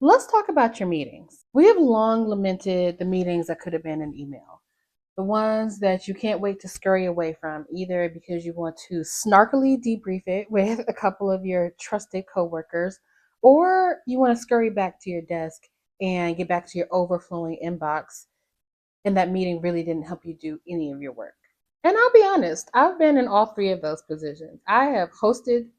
Let's talk about your meetings. We have long lamented the meetings that could have been an email, the ones that you can't wait to scurry away from, either because you want to snarkily debrief it with a couple of your trusted coworkers, or you want to scurry back to your desk and get back to your overflowing inbox, and that meeting really didn't help you do any of your work. And I'll be honest, I've been in all three of those positions. I have hosted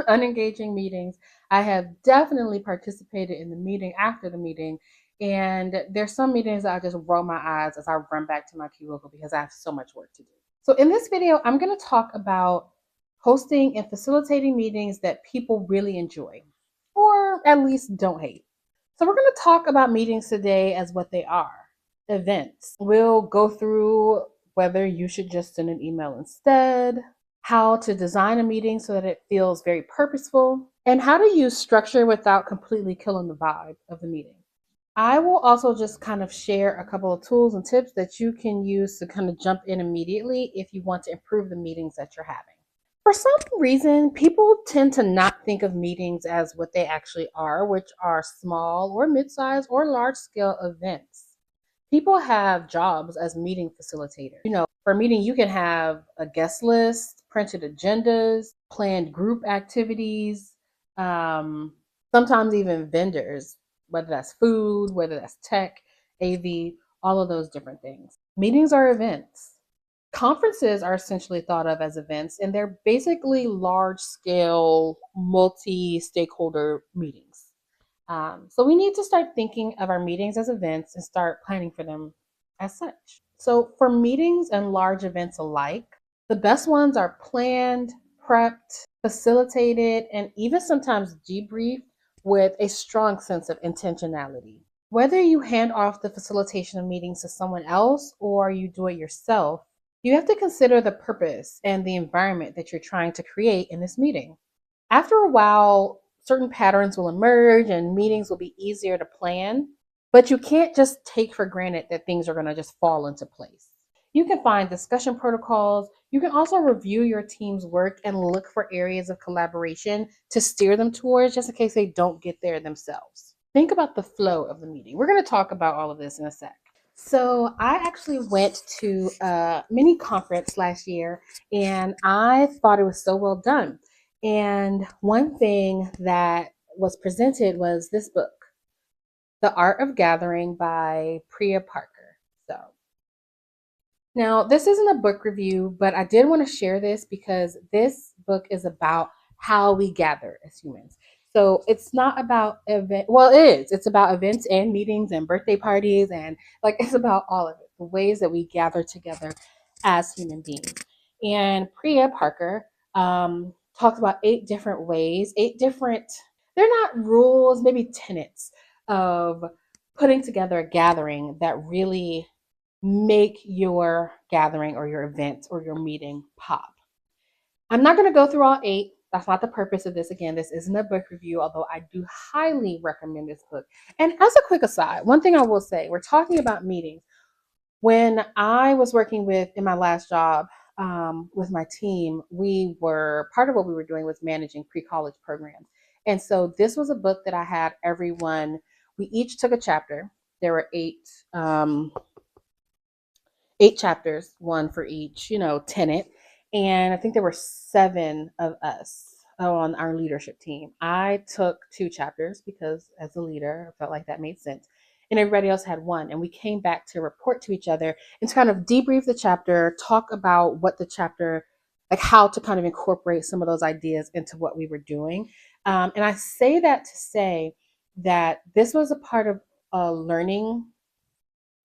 unengaging meetings. I have definitely participated in the meeting after the meeting. And there's some meetings that I just roll my eyes as I run back to my cubicle because I have so much work to do. So in this video, I'm going to talk about hosting and facilitating meetings that people really enjoy, or at least don't hate. So we're going to talk about meetings today as what they are: events. We'll go through whether you should just send an email instead, how to design a meeting so that it feels very purposeful, and how to use structure without completely killing the vibe of the meeting. I will also just kind of share a couple of tools and tips that you can use to kind of jump in immediately if you want to improve the meetings that you're having. For some reason, people tend to not think of meetings as what they actually are, which are small or mid-sized or large-scale events. People have jobs as meeting facilitators. For a meeting, you can have a guest list, printed agendas, planned group activities, sometimes even vendors, whether that's food, whether that's tech, AV, all of those different things. Meetings are events. Conferences are essentially thought of as events, and they're basically large scale, multi stakeholder meetings. So we need to start thinking of our meetings as events and start planning for them as such. So for meetings and large events alike, the best ones are planned, prepped, facilitated, and even sometimes debriefed with a strong sense of intentionality. Whether you hand off the facilitation of meetings to someone else or you do it yourself, you have to consider the purpose and the environment that you're trying to create in this meeting. After a while, certain patterns will emerge and meetings will be easier to plan, but you can't just take for granted that things are going to just fall into place. You can find discussion protocols. You can also review your team's work and look for areas of collaboration to steer them towards, just in case they don't get there themselves. Think about the flow of the meeting. We're going to talk about all of this in a sec. So I actually went to a mini conference last year and I thought it was so well done. And one thing that was presented was this book, The Art of Gathering by Priya Parker. So now this isn't a book review, but I did want to share this because this book is about how we gather as humans. So it's not about event. Well, it is. It's about events and meetings and birthday parties and it's about all of it, the ways that we gather together as human beings. And Priya Parker talks about 8 different ways, 8 different, they're not rules, maybe tenets of putting together a gathering that really make your gathering or your event or your meeting pop. I'm not going to go through all 8. That's not the purpose of this. Again, this isn't a book review, although I do highly recommend this book. And as a quick aside, one thing I will say, we're talking about meetings. When I was working in my last job with my team, we were, part of what we were doing was managing pre-college programs. And so this was a book that I had everyone, we each took a chapter. There were 8 chapters, one for each, tenant. And I think there were 7 of us on our leadership team. I took 2 chapters because as a leader, I felt like that made sense. And everybody else had 1. And we came back to report to each other and to kind of debrief the chapter, talk about what the chapter, how to kind of incorporate some of those ideas into what we were doing. And I say that to say that this was a part of a learning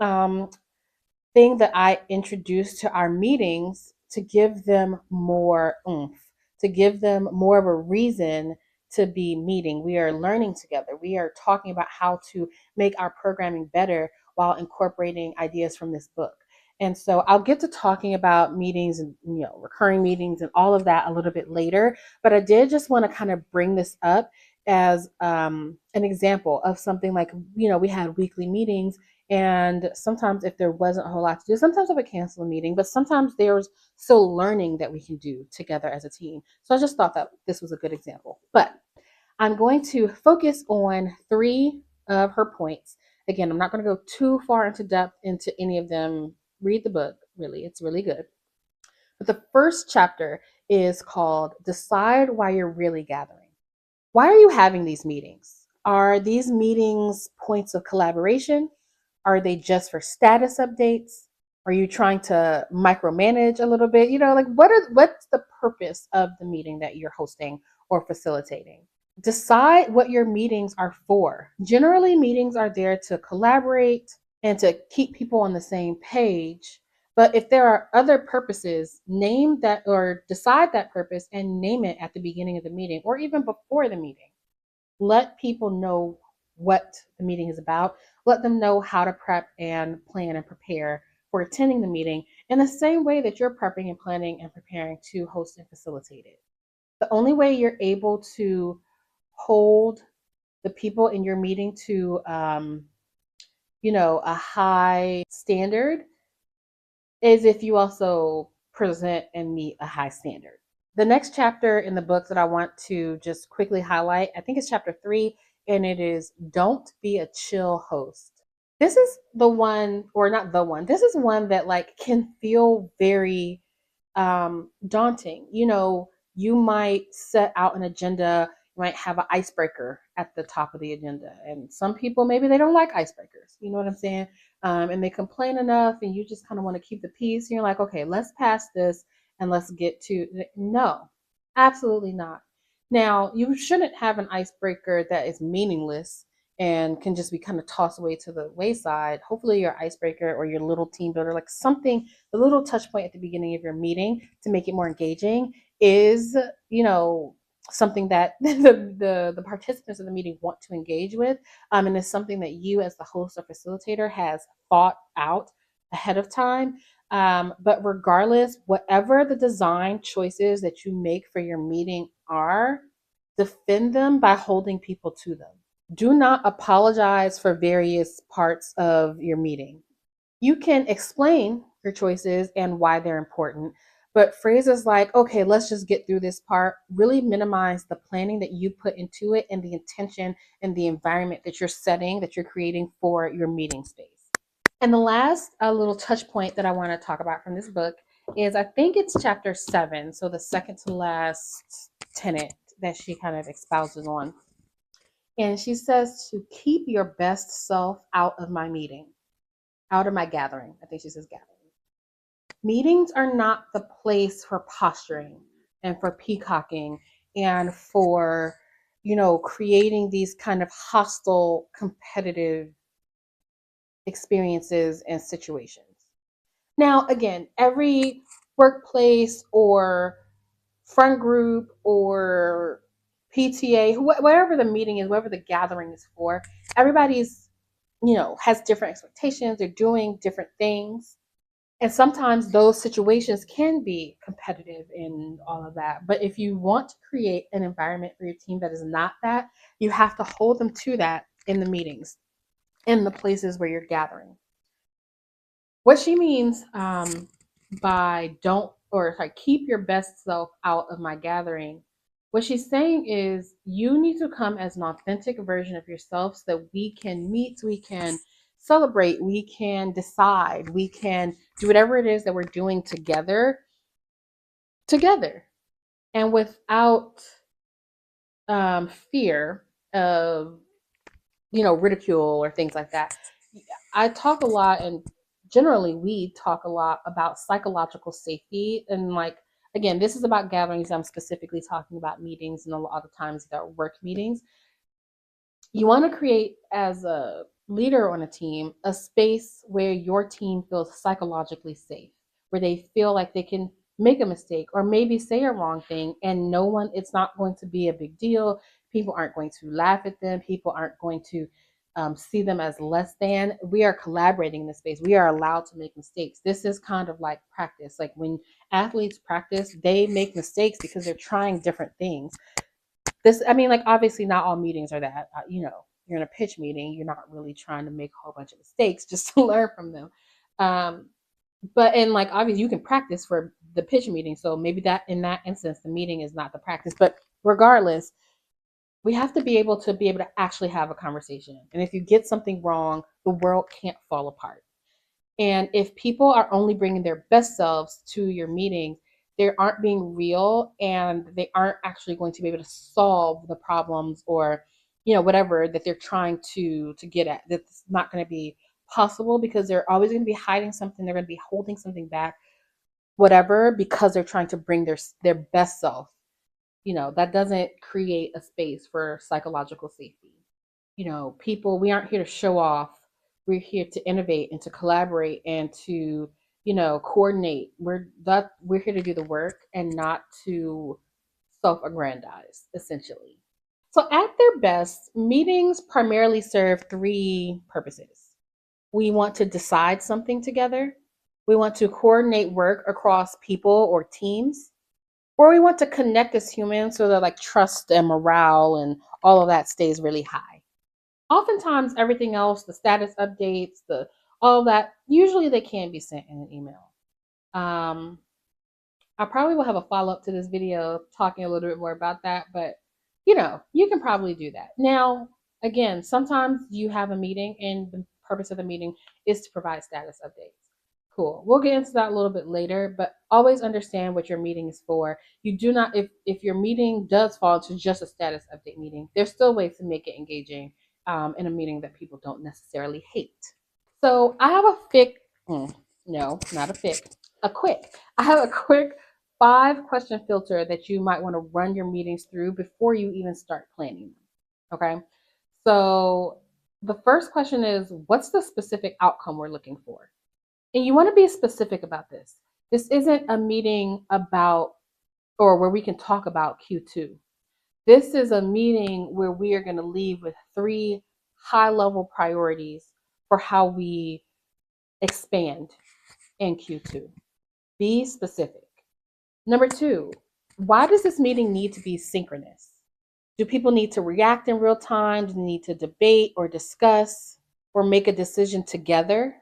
thing that I introduced to our meetings to give them more oomph, to give them more of a reason to be meeting. We are learning together. We are talking about how to make our programming better while incorporating ideas from this book. And so I'll get to talking about meetings and recurring meetings and all of that a little bit later. But I did just want to kind of bring this up as an example of something we had weekly meetings. And sometimes if there wasn't a whole lot to do, sometimes I would cancel a meeting, but sometimes there's still learning that we can do together as a team. So I just thought that this was a good example. But I'm going to focus on 3 of her points. Again, I'm not going to go too far into depth into any of them. Read the book, really, it's really good. But the first chapter is called Decide Why You're Really Gathering. Why are you having these meetings? Are these meetings points of collaboration? Are they just for status updates? Are you trying to micromanage a little bit? Like what's the purpose of the meeting that you're hosting or facilitating? Decide what your meetings are for. Generally, meetings are there to collaborate and to keep people on the same page. But if there are other purposes, name that or decide that purpose and name it at the beginning of the meeting or even before the meeting. Let people know what the meeting is about. Let them know how to prep and plan and prepare for attending the meeting in the same way that you're prepping and planning and preparing to host and facilitate it. The only way you're able to hold the people in your meeting to a high standard is if you also present and meet a high standard. The next chapter in the book that I want to just quickly highlight, I think it's chapter 3, and it is Don't Be a Chill Host. This is the one, or not the one, this is one that like can feel very daunting. You might set out an agenda, you might have an icebreaker at the top of the agenda. And some people, maybe they don't like icebreakers. You know what I'm saying? And they complain enough, and you just kind of want to keep the peace. And you're like, okay, let's pass this and let's get to. No, absolutely not. Now, you shouldn't have an icebreaker that is meaningless and can just be kind of tossed away to the wayside. Hopefully, your icebreaker or your little team builder, like something, the little touch point at the beginning of your meeting to make it more engaging is, something that the participants of the meeting want to engage with, and it's something that you as the host or facilitator has thought out ahead of time. But regardless, whatever the design choices that you make for your meeting are, defend them by holding people to them. Do not apologize for various parts of your meeting. You can explain your choices and why they're important, but phrases like, okay, let's just get through this part, really minimize the planning that you put into it and the intention and the environment that you're setting, that you're creating for your meeting space. And the last little touch point that I want to talk about from this book is, I think it's chapter 7, so the second to last tenet that she kind of espouses on. And she says to keep your best self out of my meeting, out of my gathering. I think she says gathering. Meetings are not the place for posturing and for peacocking and for, creating these kind of hostile, competitive experiences and situations. Now, again, every workplace or front group or PTA, wherever the meeting is, wherever the gathering is for, everybody's, has different expectations. They're doing different things. And sometimes those situations can be competitive and all of that. But if you want to create an environment for your team that is not that, you have to hold them to that in the meetings, in the places where you're gathering. What she means by don't, or sorry, keep your best self out of my gathering, what she's saying is you need to come as an authentic version of yourself so that we can meet, we can celebrate, we can decide, we can do whatever it is that we're doing together, and without fear of ridicule or things like that. I talk a lot, and generally we talk a lot about psychological safety. And like, again, this is about gatherings. I'm specifically talking about meetings, and a lot of times they're work meetings. You want to create, as a leader on a team, a space where your team feels psychologically safe, where they feel like they can make a mistake or maybe say a wrong thing, and it's not going to be a big deal. People aren't going to laugh at them. People aren't going to see them as less than. We are collaborating in this space. We are allowed to make mistakes. This is kind of like practice. Like when athletes practice, they make mistakes because they're trying different things. Like obviously not all meetings are that. You're in a pitch meeting, you're not really trying to make a whole bunch of mistakes just to learn from them. But and like obviously you can practice for the pitch meeting, so maybe that in that instance the meeting is not the practice. But regardless, We have to be able to actually have a conversation. And if you get something wrong, the world can't fall apart. And if people are only bringing their best selves to your meetings, they aren't being real and they aren't actually going to be able to solve the problems or, whatever that they're trying to get at. That's not going to be possible because they're always going to be hiding something. They're going to be holding something back, whatever, because they're trying to bring their best self. That doesn't create a space for psychological safety. People, we aren't here to show off. We're here to innovate and to collaborate and to, coordinate. We're here to do the work and not to self-aggrandize, essentially. So at their best, meetings primarily serve three purposes. We want to decide something together. We want to coordinate work across people or teams, or we want to connect as humans so that like trust and morale and all of that stays really high. Oftentimes everything else, the status updates, the all of that, usually they can be sent in an email. um, I probably will have a follow up to this video talking a little bit more about that, but you can probably do that. Now, again, sometimes you have a meeting and the purpose of the meeting is to provide status updates. Cool. We'll get into that a little bit later, but always understand what your meeting is for. You do not, if your meeting does fall into just a status update meeting, there's still ways to make it engaging in a meeting that people don't necessarily hate. So I have a thick, no, not a thick, a quick. I have a quick 5 question filter that you might want to run your meetings through before you even start planning them. Okay. So the first question is, what's the specific outcome we're looking for? And you want to be specific about this. This isn't a meeting about or where we can talk about Q2. This is a meeting where we are going to leave with 3 high level priorities for how we expand in Q2. Be specific. Number 2, why does this meeting need to be synchronous? Do people need to react in real time? Do they need to debate or discuss or make a decision together?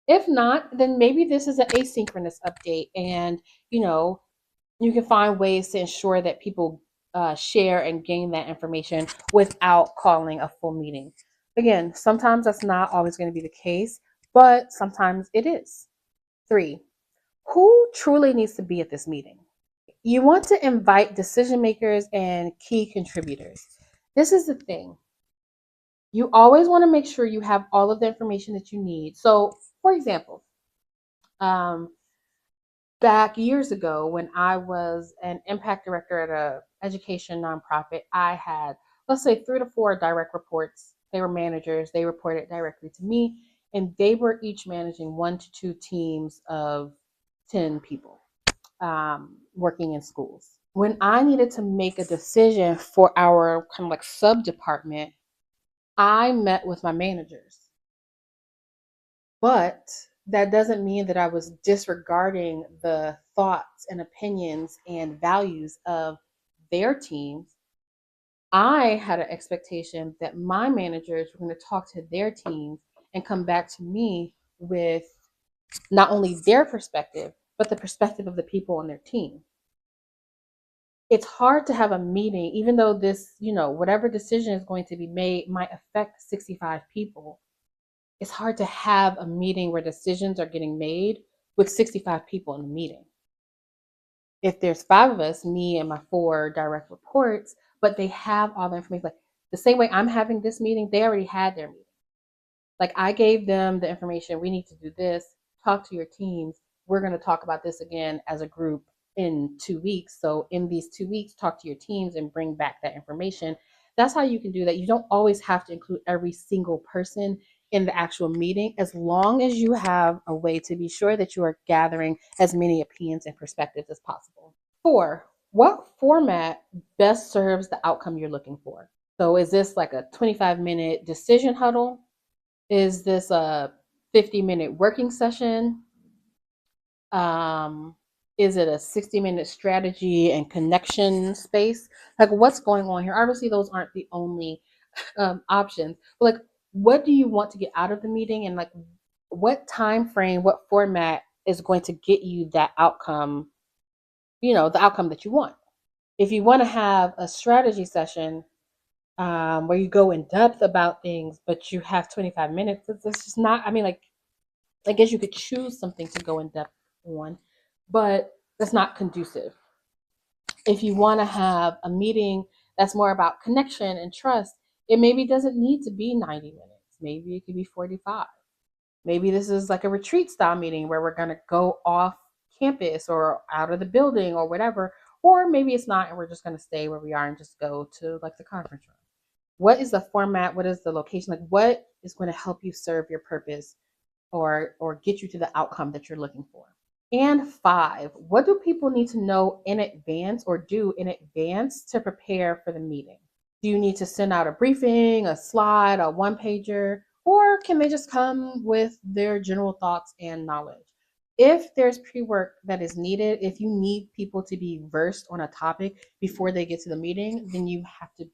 If not, then maybe this is an asynchronous update and, you know, you can find ways to ensure that people share and gain that information without calling a full meeting. Again, sometimes that's not always going to be the case, but sometimes it is. 3, who truly needs to be at this meeting? You want to invite decision makers and key contributors. This is the thing. You always want to make sure you have all of the information that you need. So, for example, um, back years ago when I was an impact director at a education nonprofit, I had, let's say, 3 to 4 direct reports. They were managers. They reported directly to me, and they were each managing 1 to 2 teams of 10 people working in schools. When I needed to make a decision for our kind of like sub department, I met with my managers. But that doesn't mean that I was disregarding the thoughts and opinions and values of their teams. I had an expectation that my managers were going to talk to their teams and come back to me with not only their perspective, but the perspective of the people on their team. It's hard to have a meeting, even though this, whatever decision is going to be made might affect 65 people. It's hard to have a meeting where decisions are getting made with 65 people in the meeting. If there's 5 of us, me and my 4 direct reports, but they have all the information, like the same way I'm having this meeting, they already had their meeting. Like I gave them the information, we need to do this, talk to your teams. We're going to talk about this again as a group in 2 weeks. So in these 2 weeks, talk to your teams and bring back that information. That's how you can do that. You don't always have to include every single person in the actual meeting, as long as you have a way to be sure that you are gathering as many opinions and perspectives as possible. 4, what format best serves the outcome you're looking for? So is this like a 25-minute decision huddle? Is this a 50-minute working session? Um, is it a 60-minute strategy and connection space? Like, what's going on here? Obviously, those aren't the only options. But like, what do you want to get out of the meeting, and like, what time frame, what format is going to get you that outcome? The outcome that you want. If you want to have a strategy session, where you go in depth about things, but you have 25 minutes. It's just not, I mean, like, I guess you could choose something to go in depth on, but that's not conducive. If you want to have a meeting that's more about connection and trust, it maybe doesn't need to be 90 minutes. Maybe it could be 45. Maybe this is like a retreat style meeting where we're going to go off campus or out of the building or whatever. Or maybe it's not, and we're just going to stay where we are and just go to like the conference room. What is the format? What is the location? Like, what is going to help you serve your purpose or get you to the outcome that you're looking for? And 5, what do people need to know in advance or do in advance to prepare for the meeting? Do you need to send out a briefing, a slide, a one pager, or can they just come with their general thoughts and knowledge? If there's pre work that is needed, if you need people to be versed on a topic before they get to the meeting, then you have to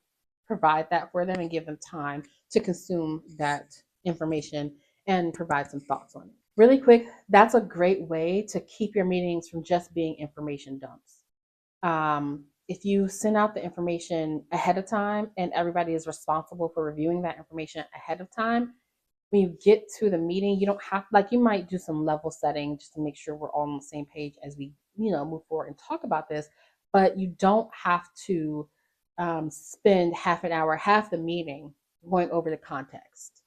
provide that for them and give them time to consume that information and provide some thoughts on it. Really quick, that's a great way to keep your meetings from just being information dumps. If you send out the information ahead of time and everybody is responsible for reviewing that information ahead of time, when you get to the meeting, you don't have, like, you might do some level setting just to make sure we're all on the same page as we, move forward and talk about this. But you don't have to spend half an hour, half the meeting going over the context.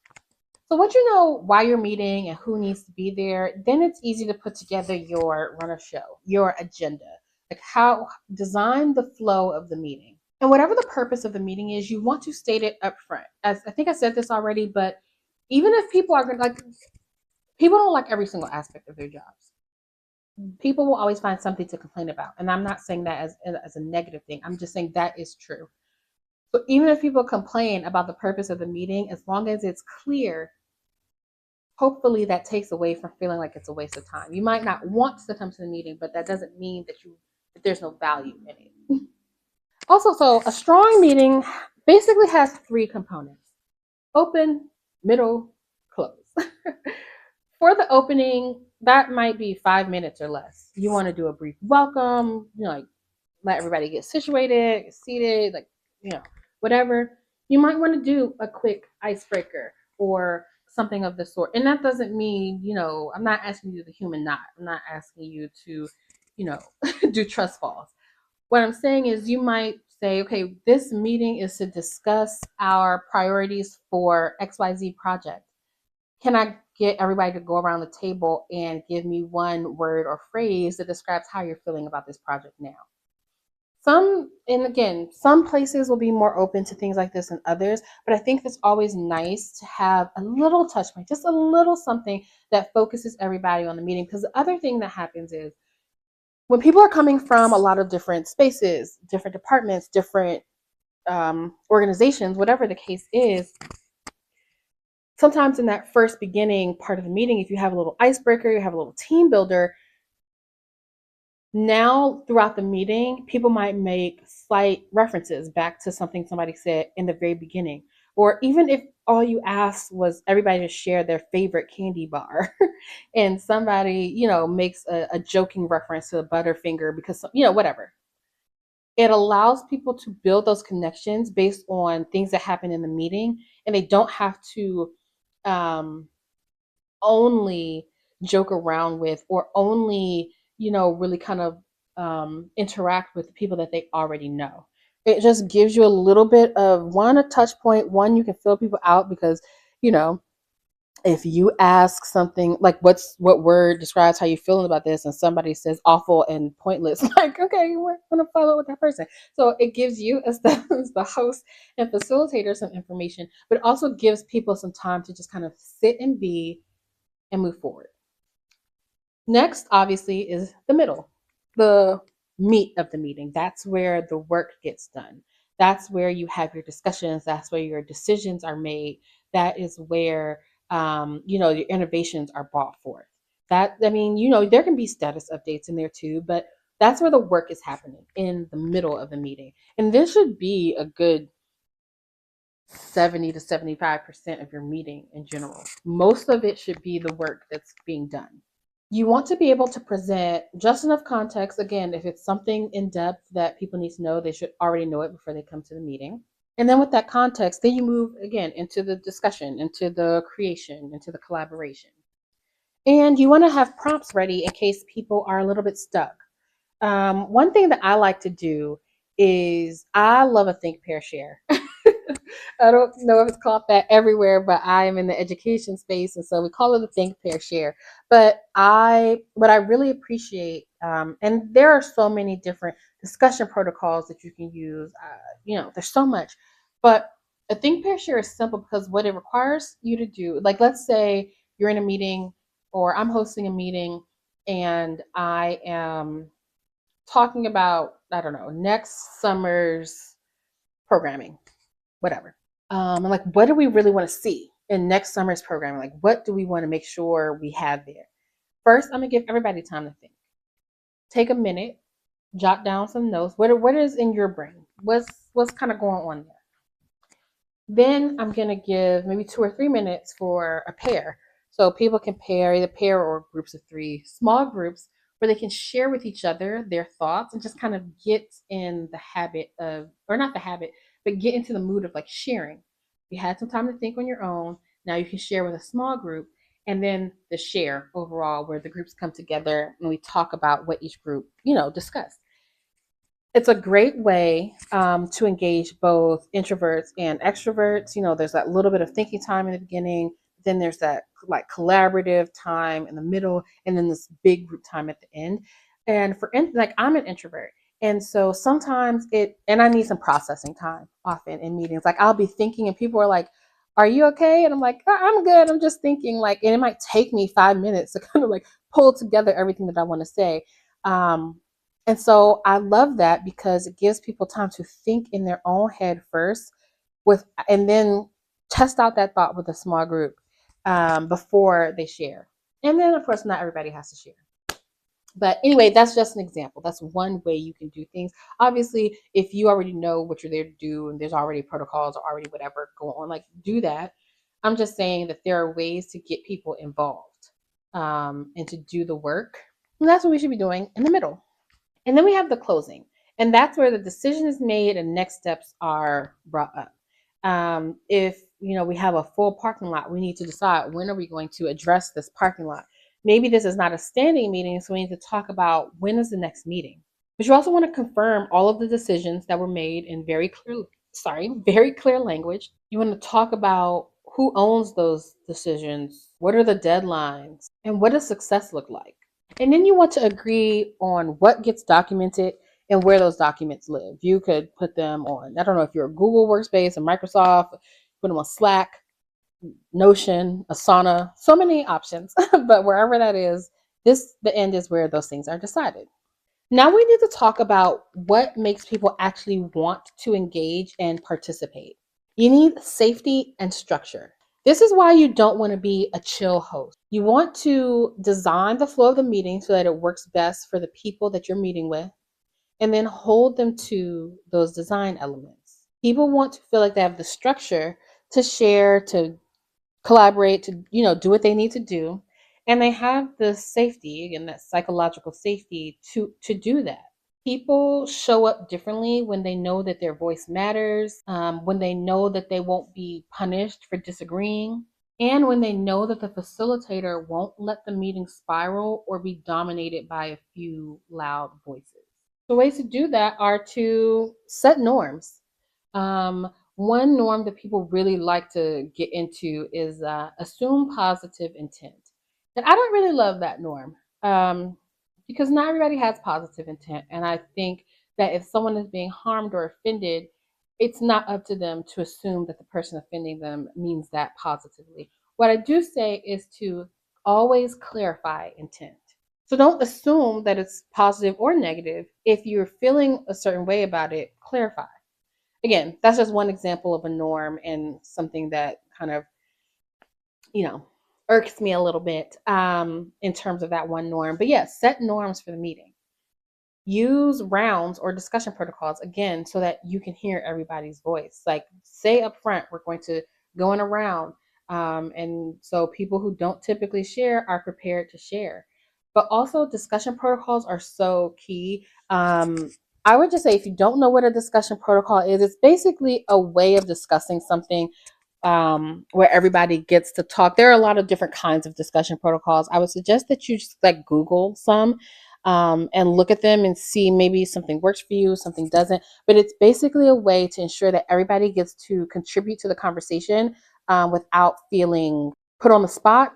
So once you know why you're meeting and who needs to be there, then it's easy to put together your run of show, your agenda, like how design the flow of the meeting. And whatever the purpose of the meeting is, you want to state it up front. As I think I said this already, but even if people are going to like, people don't like every single aspect of their jobs. People will always find something to complain about. And I'm not saying that as a negative thing. I'm just saying that is true. So even if people complain about the purpose of the meeting, as long as it's clear, hopefully that takes away from feeling like it's a waste of time. You might not want to come to the meeting, but that doesn't mean that there's no value in it. Also, so a strong meeting basically has 3 components: open, middle, close. For the opening, that might be 5 minutes or less. You want to do a brief welcome, like let everybody get situated, get seated, like, whatever. You might want to do a quick icebreaker or something of the sort. And that doesn't mean, I'm not asking you to do the human knot. I'm not asking you to, do trust falls. What I'm saying is you might say, okay, this meeting is to discuss our priorities for XYZ project. Can I get everybody to go around the table and give me one word or phrase that describes how you're feeling about this project now? Some places will be more open to things like this than others, but I think it's always nice to have a little touch point, just a little something that focuses everybody on the meeting. Because the other thing that happens is when people are coming from a lot of different spaces, different departments, different organizations, whatever the case is, sometimes in that first beginning part of the meeting, if you have a little icebreaker, you have a little team builder, now throughout the meeting, people might make slight references back to something somebody said in the very beginning. Or even if all you asked was everybody to share their favorite candy bar and somebody, makes a joking reference to a Butterfinger because, whatever. It allows people to build those connections based on things that happen in the meeting, and they don't have to um, only joke around with or only, really kind of interact with the people that they already know. It just gives you a little bit of one, a touch point. One, you can fill people out because, you know, if you ask something like what word describes how you're feeling about this and somebody says awful and pointless, like, okay, we're gonna follow with that person. So it gives you as the host and facilitator some information, but it also gives people some time to just kind of sit and be and move forward. Next, obviously, is the middle, the meat of the meeting. That's where the work gets done. That's where you have your discussions. That's where your decisions are made. That is where your innovations are brought forth. There can be status updates in there too, but that's where the work is happening in the middle of the meeting. And this should be a good 70 to 75% of your meeting in general. Most of it should be the work that's being done. You want to be able to present just enough context. Again, if it's something in depth that people need to know, they should already know it before they come to the meeting. And then with that context, then you move again into the discussion, into the creation, into the collaboration. And you want to have prompts ready in case people are a little bit stuck. One thing that I like to do is I love a think, pair, share. I don't know if it's called that everywhere, but I am in the education space, and so we call it the think, pair, share. But what I really appreciate, and there are so many different discussion protocols that you can use. There's so much, but a think, pair, share is simple because what it requires you to do, like let's say you're in a meeting or I'm hosting a meeting, and I am talking about, I don't know, next summer's programming, whatever. And like, what do we really want to see in next summer's programming? Like, what do we want to make sure we have there? First, I'm gonna give everybody time to think. Take a minute, jot down some notes. What is in your brain? What's kind of going on there? Then I'm going to give maybe 2 or 3 minutes for a pair. So people can pair, either pair or groups of three, small groups where they can share with each other their thoughts and just kind of get in the habit of, or not the habit, but get into the mood of like sharing. You had some time to think on your own. Now you can share with a small group, and then the share overall where the groups come together and we talk about what each group, discussed. It's a great way to engage both introverts and extroverts. There's that little bit of thinking time in the beginning, then there's that like collaborative time in the middle, and then this big group time at the end. And like I'm an introvert, and so sometimes and I need some processing time often in meetings. Like I'll be thinking, and people are like, "Are you okay?" And I'm like, I'm good. I'm just thinking." Like, and it might take me 5 minutes to kind of like pull together everything that I want to say. Um, and so I love that because it gives people time to think in their own head first and then test out that thought with a small group before they share. And then of course not everybody has to share. But anyway, that's just an example. That's one way you can do things. Obviously, if you already know what you're there to do and there's already protocols or already whatever going on, like do that. I'm just saying that there are ways to get people involved and to do the work. And that's what we should be doing in the middle. And then we have the closing, and that's where the decision is made and next steps are brought up. If we have a full parking lot, we need to decide when are we going to address this parking lot. Maybe this is not a standing meeting, so we need to talk about when is the next meeting. But you also want to confirm all of the decisions that were made in very clear language. You want to talk about who owns those decisions, what are the deadlines, and what does success look like. And then you want to agree on what gets documented and where those documents live. You could put them on, I don't know if you're a Google Workspace or Microsoft, put them on Slack, Notion, Asana, so many options. But wherever that is, the end is where those things are decided. Now we need to talk about what makes people actually want to engage and participate. You need safety and structure. This is why you don't want to be a chill host. You want to design the flow of the meeting so that it works best for the people that you're meeting with, and then hold them to those design elements. People want to feel like they have the structure to share, to collaborate, to do what they need to do, and they have the safety and that psychological safety to do that. People show up differently when they know that their voice matters, when they know that they won't be punished for disagreeing, and when they know that the facilitator won't let the meeting spiral or be dominated by a few loud voices. The ways to do that are to set norms. One norm that people really like to get into is assume positive intent. And I don't really love that norm because not everybody has positive intent. And I think that if someone is being harmed or offended, it's not up to them to assume that the person offending them means that positively. What I do say is to always clarify intent. So don't assume that it's positive or negative. If you're feeling a certain way about it, clarify. Again, that's just one example of a norm and something that kind of, you know, irks me a little bit in terms of that one norm. But yeah, set norms for the meeting. Use rounds or discussion protocols again so that you can hear everybody's voice. Like say up front, we're going to go in a round. And so people who don't typically share are prepared to share. But also discussion protocols are so key. I would just say if you don't know what a discussion protocol is, it's basically a way of discussing something where everybody gets to talk. There are a lot of different kinds of discussion protocols. I would suggest that you just like Google some and look at them and see maybe something works for you, something doesn't. But it's basically a way to ensure that everybody gets to contribute to the conversation without feeling put on the spot,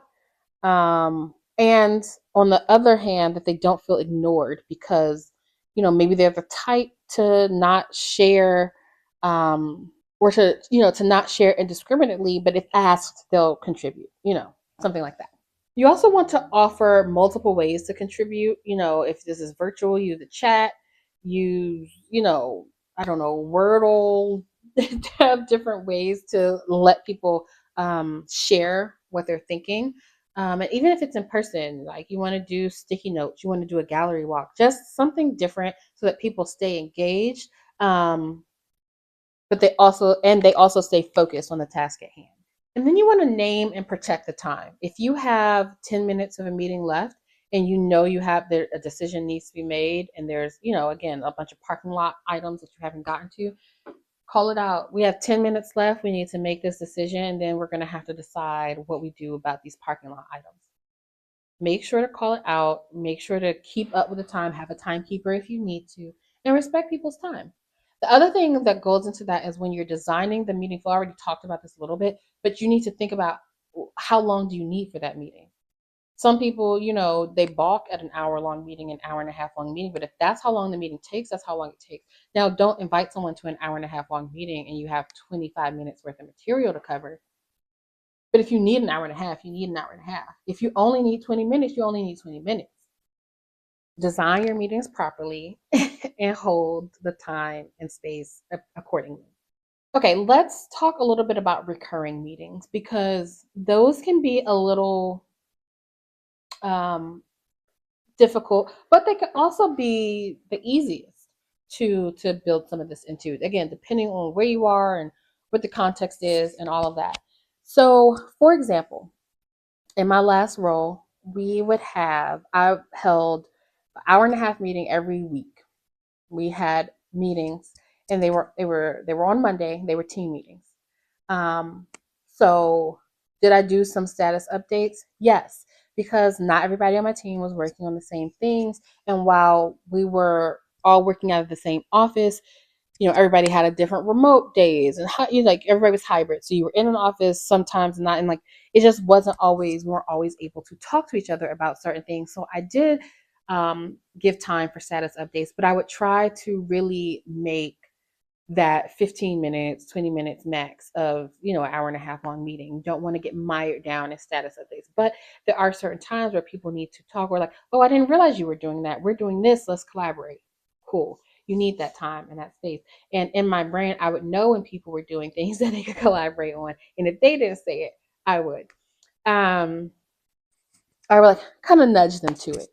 and on the other hand, that they don't feel ignored because, maybe they're the type to not share, or to not share indiscriminately, but if asked, they'll contribute, something like that. You also want to offer multiple ways to contribute. If this is virtual, use the chat, use, I don't know, Wordle, have different ways to let people share what they're thinking. And even if it's in person, like you want to do sticky notes, you want to do a gallery walk, just something different so that people stay engaged. But they also stay focused on the task at hand. And then you want to name and protect the time. If you have 10 minutes of a meeting left and you have a decision needs to be made, and there's, again, a bunch of parking lot items that you haven't gotten to, call it out. We have 10 minutes left. We need to make this decision, and then we're going to have to decide what we do about these parking lot items. Make sure to call it out. Make sure to keep up with the time. Have a timekeeper if you need to, and respect people's time. The other thing that goes into that is when you're designing the meeting flow. I already talked about this a little bit, but you need to think about how long do you need for that meeting. Some people, they balk at an hour long meeting, an hour and a half long meeting. But if that's how long the meeting takes, that's how long it takes. Now, don't invite someone to an hour and a half long meeting and you have 25 minutes worth of material to cover. But if you need an hour and a half, you need an hour and a half. If you only need 20 minutes, you only need 20 minutes. Design your meetings properly and hold the time and space accordingly. Okay, let's talk a little bit about recurring meetings because those can be a little um, difficult, but they can also be the easiest to build some of this into. Again, depending on where you are and what the context is and all of that. So, for example, in my last role, I held an hour and a half meeting every week. We had meetings, and they were on Monday. They were team meetings. Um, so did I do some status updates? Yes, because not everybody on my team was working on the same things, and while we were all working out of the same office, everybody had a different remote days, and like everybody was hybrid. So you were in an office sometimes, not in, like, it just wasn't always, we weren't always able to talk to each other about certain things. So I did give time for status updates, but I would try to really make that 15 minutes, 20 minutes max of, an hour and a half long meeting. You don't want to get mired down in status updates. But there are certain times where people need to talk. We're like, oh, I didn't realize you were doing that. We're doing this. Let's collaborate. Cool. You need that time and that space. And in my brain, I would know when people were doing things that they could collaborate on. And if they didn't say it, I would. I would like kind of nudge them to it.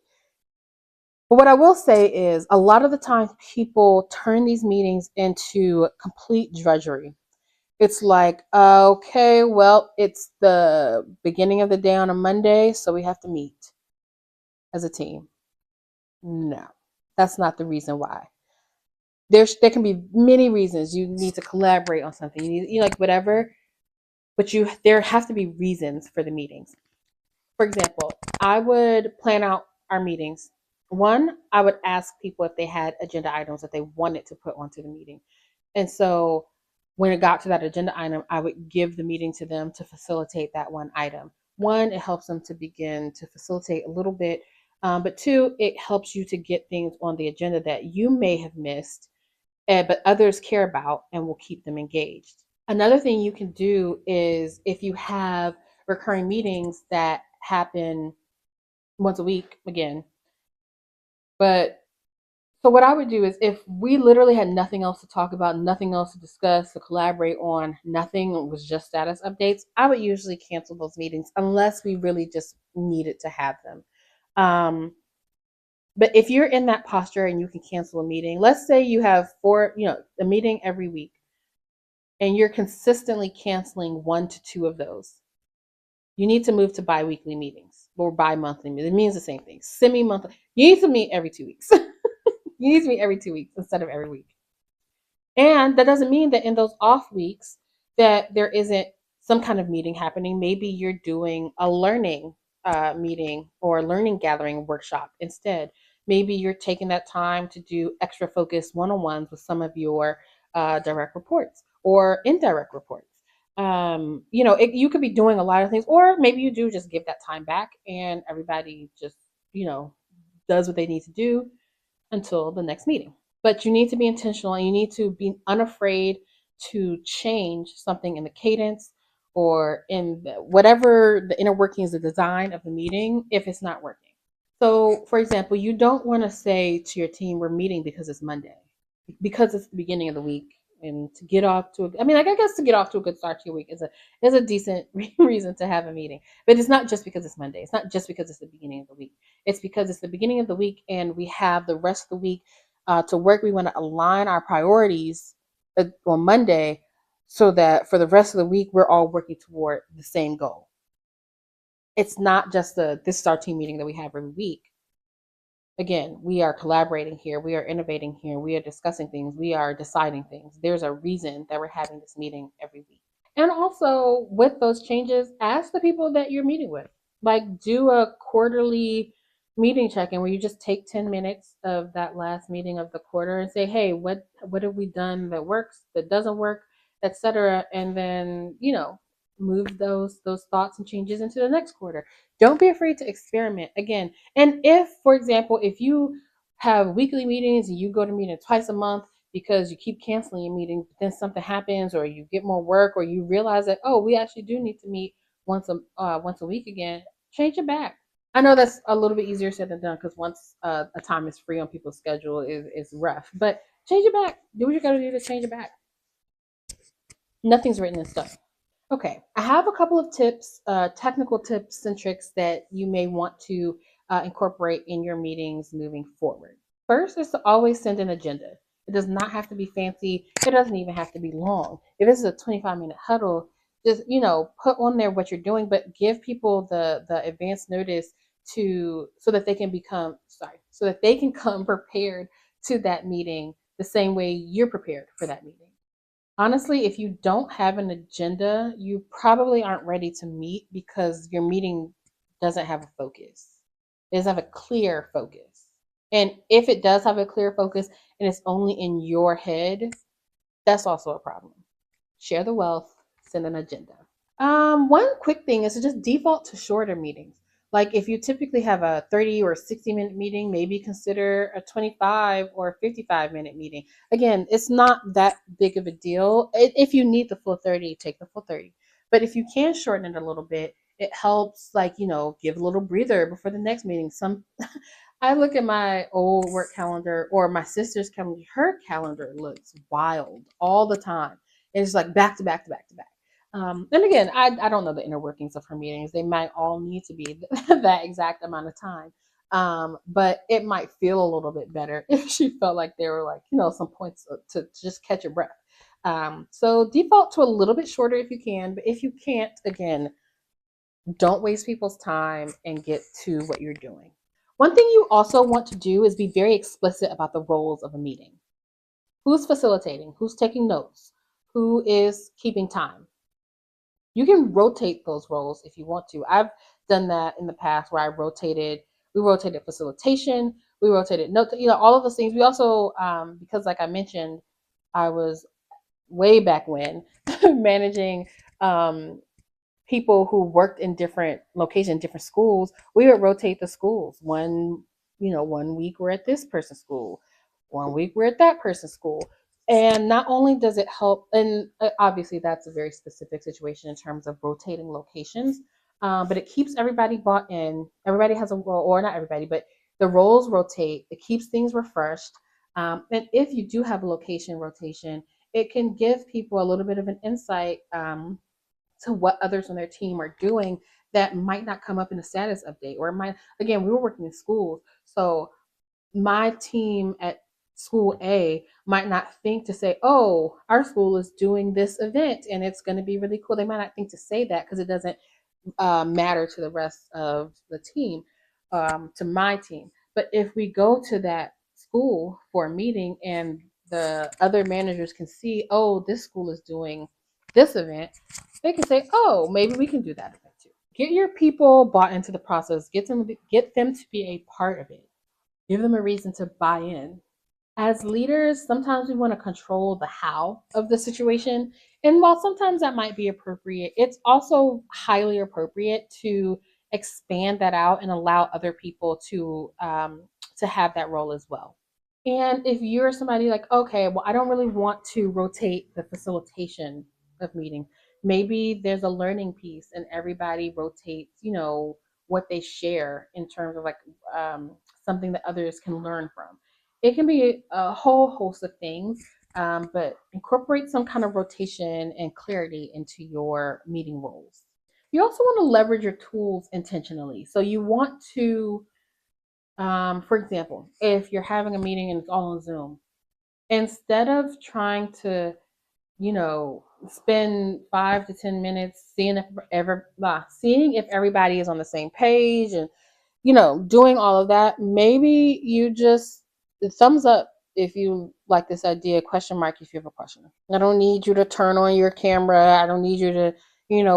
But what I will say is a lot of the time people turn these meetings into complete drudgery. It's like, okay, well, it's the beginning of the day on a Monday, so we have to meet as a team. No, that's not the reason why. There can be many reasons you need to collaborate on something. Like whatever, but there have to be reasons for the meetings. For example, I would plan out our meetings. One, I would ask people if they had agenda items that they wanted to put onto the meeting. And so when it got to that agenda item, I would give the meeting to them to facilitate that one item. One, it helps them to begin to facilitate a little bit. But two, it helps you to get things on the agenda that you may have missed, but others care about and will keep them engaged. Another thing you can do is if you have recurring meetings that happen once a week again. But so what I would do is if we literally had nothing else to talk about, nothing else to discuss, to collaborate on, nothing was just status updates, I would usually cancel those meetings unless we really just needed to have them. But if you're in that posture and you can cancel a meeting, let's say you have a meeting every week and you're consistently canceling 1 to 2 of those, you need to move to bi-weekly meetings or bi-monthly meetings. It means the same thing. Semi-monthly. You need to meet every 2 weeks. You need to meet every 2 weeks instead of every week. And that doesn't mean that in those off weeks that there isn't some kind of meeting happening. Maybe you're doing a learning meeting or learning gathering workshop instead. Maybe you're taking that time to do extra focused one-on-ones with some of your direct reports or indirect reports. You could be doing a lot of things, or maybe you do just give that time back and everybody just, you know, does what they need to do until the next meeting. But you need to be intentional and you need to be unafraid to change something in the cadence or in whatever the inner workings, the design of the meeting, if it's not working. So, for example, you don't want to say to your team, we're meeting because it's Monday, because it's the beginning of the week. And to get off to, I guess to get off to a good start to your week is a decent reason to have a meeting. But it's not just because it's Monday. It's not just because it's the beginning of the week. It's because it's the beginning of the week and we have the rest of the week to work. We want to align our priorities on Monday so that for the rest of the week, we're all working toward the same goal. It's not just this is our team meeting that we have every week. Again, we are collaborating here, we are innovating here, we are discussing things, we are deciding things. There's a reason that we're having this meeting every week. And also, with those changes, ask the people that you're meeting with. Like, do a quarterly meeting check-in where you just take 10 minutes of that last meeting of the quarter and say, hey, what have we done that works, that doesn't work, etc. And then, move those thoughts and changes into the next quarter. Don't be afraid to experiment again. And if, for example, if you have weekly meetings and you go to meeting twice a month because you keep canceling your meetings, but then something happens or you get more work or you realize that, oh, we actually do need to meet once a week again, change it back. I know that's a little bit easier said than done because once a time is free on people's schedule is rough, but change it back. Do what you got to do to change it back. Nothing's written in stone. Okay, I have a couple of tips, technical tips and tricks that you may want to incorporate in your meetings moving forward. First is to always send an agenda. It does not have to be fancy. It doesn't even have to be long. If this is a 25-minute huddle, just put on there what you're doing, but give people the advance notice so that they can so that they can come prepared to that meeting the same way you're prepared for that meeting. Honestly, if you don't have an agenda, you probably aren't ready to meet because your meeting doesn't have a focus. It doesn't have a clear focus. And if it does have a clear focus and it's only in your head, that's also a problem. Share the wealth, send an agenda. One quick thing is to just default to shorter meetings. Like if you typically have a 30 or 60-minute meeting, maybe consider a 25 or 55-minute meeting. Again, it's not that big of a deal. If you need the full 30, take the full 30. But if you can shorten it a little bit, it helps give a little breather before the next meeting. I look at my old work calendar or my sister's calendar. Her calendar looks wild all the time. It's like back to back to back to back. And again, I don't know the inner workings of her meetings. They might all need to be that exact amount of time. But it might feel a little bit better if she felt like there were some points to just catch your breath. So default to a little bit shorter if you can, but if you can't, again, don't waste people's time and get to what you're doing. One thing you also want to do is be very explicit about the roles of a meeting. Who's facilitating? Who's taking notes? Who is keeping time? You can rotate those roles if you want to. I've done that in the past where we rotated facilitation, we rotated notes, all of those things. We also, because like I mentioned, I was way back when managing people who worked in different locations, different schools. We would rotate the schools. One week we're at this person's school, one week we're at that person's school. And not only does it help, and obviously that's a very specific situation in terms of rotating locations, but it keeps everybody bought in. Everybody has a role, or not everybody, but the roles rotate. It keeps things refreshed. And if you do have a location rotation, it can give people a little bit of an insight to what others on their team are doing that might not come up in a status update, or it might, again, we were working in schools, so my team at school A might not think to say, oh, our school is doing this event and it's going to be really cool. They might not think to say that because it doesn't matter to the rest of the team, to my team. But if we go to that school for a meeting and the other managers can see, oh, this school is doing this event, they can say, oh, maybe we can do that event too. Get your people bought into the process, get them to be a part of it. Give them a reason to buy in. As leaders, sometimes we want to control the how of the situation. And while sometimes that might be appropriate, it's also highly appropriate to expand that out and allow other people to have that role as well. And if you're somebody like, okay, well, I don't really want to rotate the facilitation of meeting, maybe there's a learning piece and everybody rotates, what they share in terms of like something that others can learn from. It can be a whole host of things, but incorporate some kind of rotation and clarity into your meeting roles. You also want to leverage your tools intentionally. So you want to, for example, if you're having a meeting and it's all on Zoom, instead of trying to, spend 5 to 10 minutes seeing if everybody is on the same page and doing all of that, maybe you just thumbs up if you like this idea, question mark if you have a question. I don't need you to turn on your camera. I don't need you to,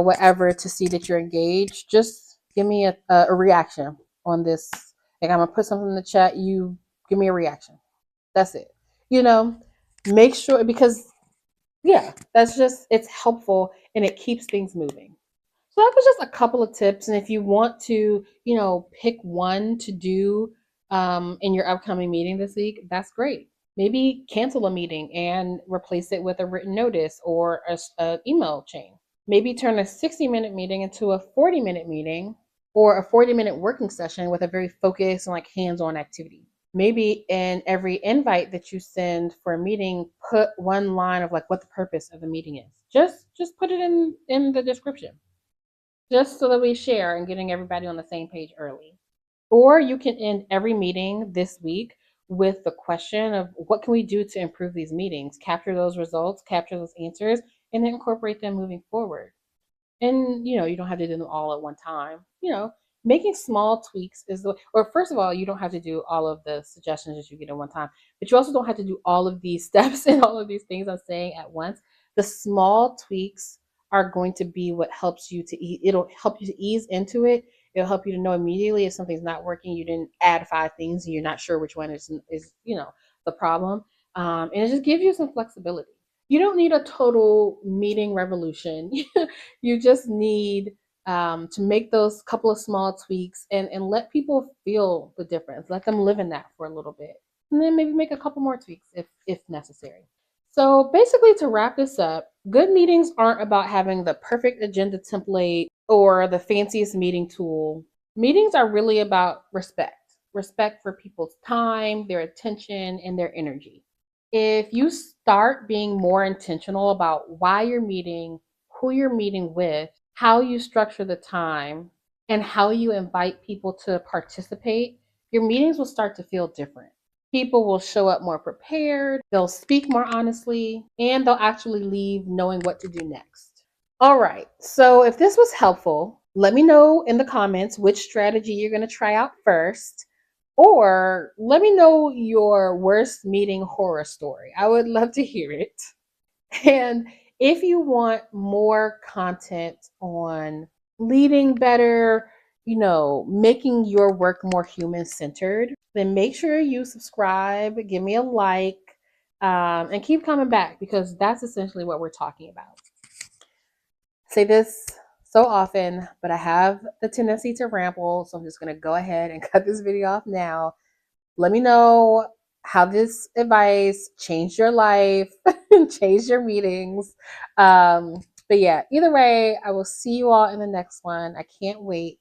whatever to see that you're engaged. Just give me a reaction on this. Like I'm gonna put something in the chat. You give me a reaction. That's it. You know, make sure because yeah, it's helpful and it keeps things moving. So that was just a couple of tips. And if you want to, pick one to do in your upcoming meeting this week, that's great. Maybe cancel a meeting and replace it with a written notice or a email chain. Maybe turn a 60-minute meeting into a 40-minute meeting or a 40-minute working session with a very focused and like hands-on activity. Maybe in every invite that you send for a meeting, put one line of like what the purpose of the meeting is. Just put it in the description just so that we share and getting everybody on the same page early. Or you can end every meeting this week with the question of what can we do to improve these meetings, capture those results, capture those answers, and then incorporate them moving forward. And you don't have to do them all at one time. Making small tweaks is or first of all, you don't have to do all of the suggestions that you get at one time, but you also don't have to do all of these steps and all of these things I'm saying at once. The small tweaks are going to be what helps you it'll help you to ease into it. It'll help you to know immediately if something's not working. You didn't add 5 things and you're not sure which one is the problem. And it just gives you some flexibility. You don't need a total meeting revolution. You just need to make those couple of small tweaks and let people feel the difference. Let them live in that for a little bit. And then maybe make a couple more tweaks if necessary. So basically, to wrap this up, good meetings aren't about having the perfect agenda template or the fanciest meeting tool. Meetings are really about respect for people's time, their attention, and their energy. If you start being more intentional about why you're meeting, who you're meeting with, how you structure the time, and how you invite people to participate, your meetings will start to feel different. People will show up more prepared, they'll speak more honestly, and they'll actually leave knowing what to do next. All right, so if this was helpful, let me know in the comments which strategy you're going to try out first, or let me know your worst meeting horror story. I would love to hear it. And if you want more content on leading better, making your work more human centered, then make sure you subscribe, give me a like, and keep coming back because that's essentially what we're talking about. I say this so often, but I have the tendency to ramble, so I'm just going to go ahead and cut this video off now. Let me know how this advice changed your life, changed your meetings. But yeah, either way, I will see you all in the next one. I can't wait.